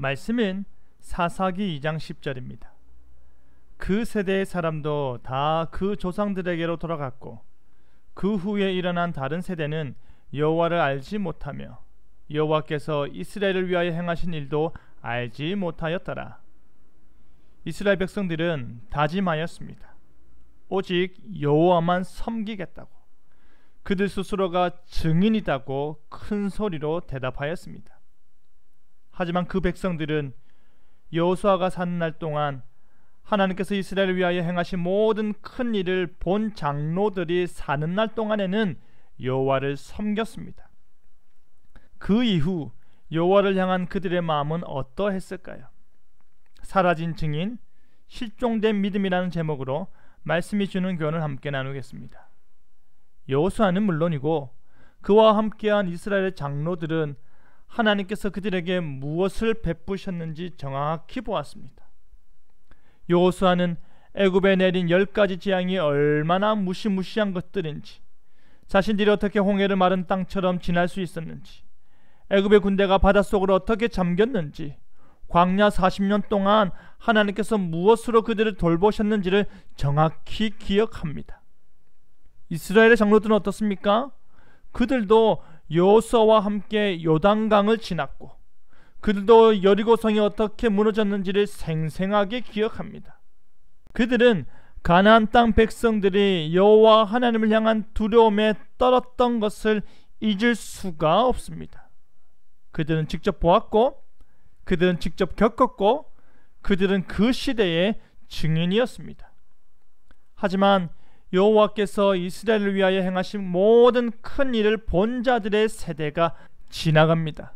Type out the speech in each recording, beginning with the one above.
말씀은 사사기 2장 10절입니다. 그 세대의 사람도 다 그 조상들에게로 돌아갔고 그 후에 일어난 다른 세대는 여호와를 알지 못하며 여호와께서 이스라엘을 위하여 행하신 일도 알지 못하였더라. 이스라엘 백성들은 다짐하였습니다. 오직 여호와만 섬기겠다고, 그들 스스로가 증인이다고 큰 소리로 대답하였습니다. 하지만 그 백성들은 여호수아가 사는 날 동안 하나님께서 이스라엘을 위하여 행하신 모든 큰 일을 본 장로들이 사는 날 동안에는 여호와를 섬겼습니다. 그 이후 여호와를 향한 그들의 마음은 어떠했을까요? 사라진 증인, 실종된 믿음이라는 제목으로 말씀이 주는 교훈을 함께 나누겠습니다. 여호수아는 물론이고 그와 함께한 이스라엘의 장로들은 하나님께서 그들에게 무엇을 베푸셨는지 정확히 보았습니다. 여호수아는 애굽에 내린 10가지 재앙이 얼마나 무시무시한 것들인지, 자신들이 어떻게 홍해를 마른 땅처럼 지날 수 있었는지, 애굽의 군대가 바닷속으로 어떻게 잠겼는지, 광야 40년 동안 하나님께서 무엇으로 그들을 돌보셨는지를 정확히 기억합니다. 이스라엘의 장로들은 어떻습니까? 그들도 여호수아와 함께 요단강을 지났고 그들도 여리고성이 어떻게 무너졌는지를 생생하게 기억합니다. 그들은 가나안 땅 백성들이 여호와 하나님을 향한 두려움에 떨었던 것을 잊을 수가 없습니다. 그들은 직접 보았고 그들은 직접 겪었고 그들은 그 시대의 증인이었습니다. 하지만 여호와께서 이스라엘을 위하여 행하신 모든 큰 일을 본 자들의 세대가 지나갑니다.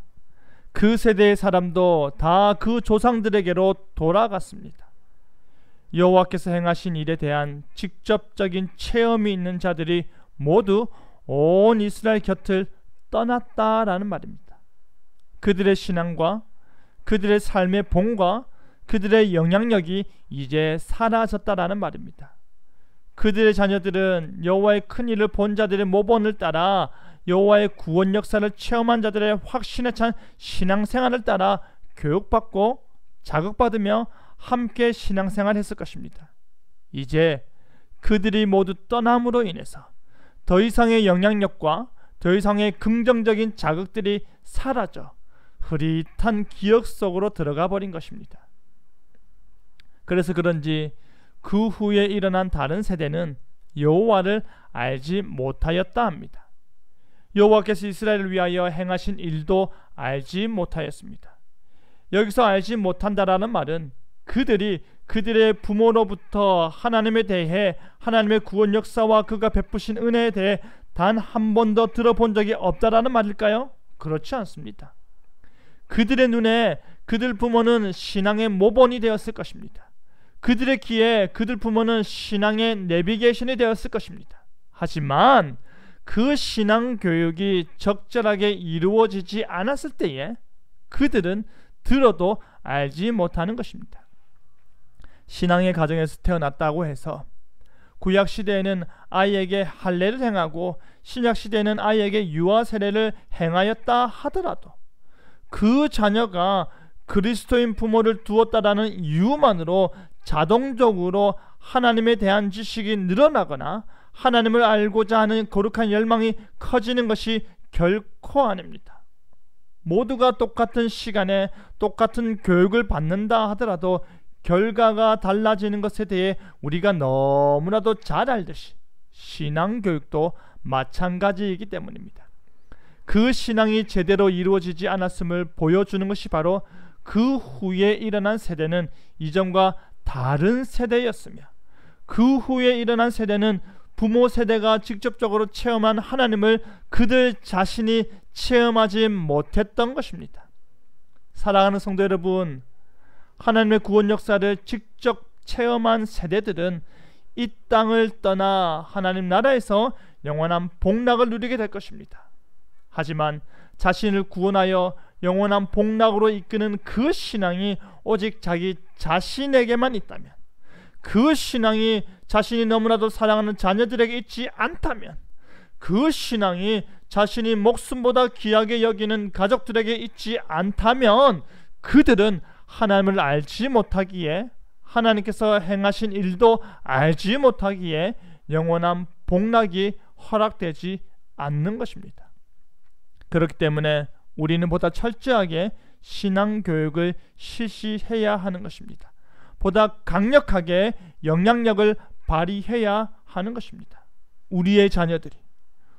그 세대의 사람도 다 그 조상들에게로 돌아갔습니다. 여호와께서 행하신 일에 대한 직접적인 체험이 있는 자들이 모두 온 이스라엘 곁을 떠났다라는 말입니다. 그들의 신앙과 그들의 삶의 본과 그들의 영향력이 이제 사라졌다라는 말입니다. 그들의 자녀들은 여호와의 큰 일을 본 자들의 모본을 따라 여호와의 구원 역사를 체험한 자들의 확신에 찬 신앙생활을 따라 교육받고 자극받으며 함께 신앙생활했을 것입니다. 이제 그들이 모두 떠남으로 인해서 더 이상의 영향력과 더 이상의 긍정적인 자극들이 사라져 흐릿한 기억 속으로 들어가 버린 것입니다. 그래서 그런지 그 후에 일어난 다른 세대는 여호와를 알지 못하였다 합니다. 여호와께서 이스라엘을 위하여 행하신 일도 알지 못하였습니다. 여기서 알지 못한다라는 말은 그들이 그들의 부모로부터 하나님에 대해, 하나님의 구원 역사와 그가 베푸신 은혜에 대해 단 한 번도 들어본 적이 없다라는 말일까요? 그렇지 않습니다. 그들의 눈에 그들 부모는 신앙의 모본이 되었을 것입니다. 그들의 귀에 그들 부모는 신앙의 내비게이션이 되었을 것입니다. 하지만 그 신앙 교육이 적절하게 이루어지지 않았을 때에 그들은 들어도 알지 못하는 것입니다. 신앙의 가정에서 태어났다고 해서 구약 시대에는 아이에게 할례를 행하고 신약 시대에는 아이에게 유아 세례를 행하였다 하더라도 그 자녀가 그리스도인 부모를 두었다라는 이유만으로 자동적으로 하나님에 대한 지식이 늘어나거나 하나님을 알고자 하는 거룩한 열망이 커지는 것이 결코 아닙니다. 모두가 똑같은 시간에 똑같은 교육을 받는다 하더라도 결과가 달라지는 것에 대해 우리가 너무나도 잘 알듯이 신앙교육도 마찬가지이기 때문입니다. 그 신앙이 제대로 이루어지지 않았음을 보여주는 것이 바로 그 후에 일어난 세대는 이전과 다른 세대였으며 그 후에 일어난 세대는 부모 세대가 직접적으로 체험한 하나님을 그들 자신이 체험하지 못했던 것입니다. 사랑하는 성도 여러분, 하나님의 구원 역사를 직접 체험한 세대들은 이 땅을 떠나 하나님 나라에서 영원한 복락을 누리게 될 것입니다. 하지만 자신을 구원하여 영원한 복락으로 이끄는 그 신앙이 오직 자기 자신에게만 있다면, 그 신앙이 자신이 너무나도 사랑하는 자녀들에게 있지 않다면, 그 신앙이 자신이 목숨보다 귀하게 여기는 가족들에게 있지 않다면 그들은 하나님을 알지 못하기에, 하나님께서 행하신 일도 알지 못하기에 영원한 복락이 허락되지 않는 것입니다. 그렇기 때문에 우리는 보다 철저하게 신앙교육을 실시해야 하는 것입니다. 보다 강력하게 영향력을 발휘해야 하는 것입니다. 우리의 자녀들이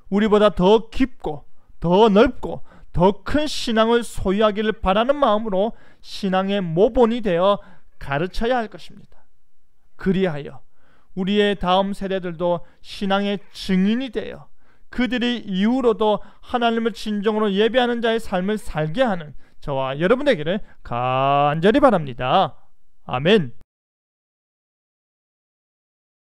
우리보다 더 깊고 더 넓고 더 큰 신앙을 소유하기를 바라는 마음으로 신앙의 모본이 되어 가르쳐야 할 것입니다. 그리하여 우리의 다음 세대들도 신앙의 증인이 되어 그들이 이후로도 하나님을 진정으로 예배하는 자의 삶을 살게 하는 저와 여러분 되기를 간절히 바랍니다. 아멘.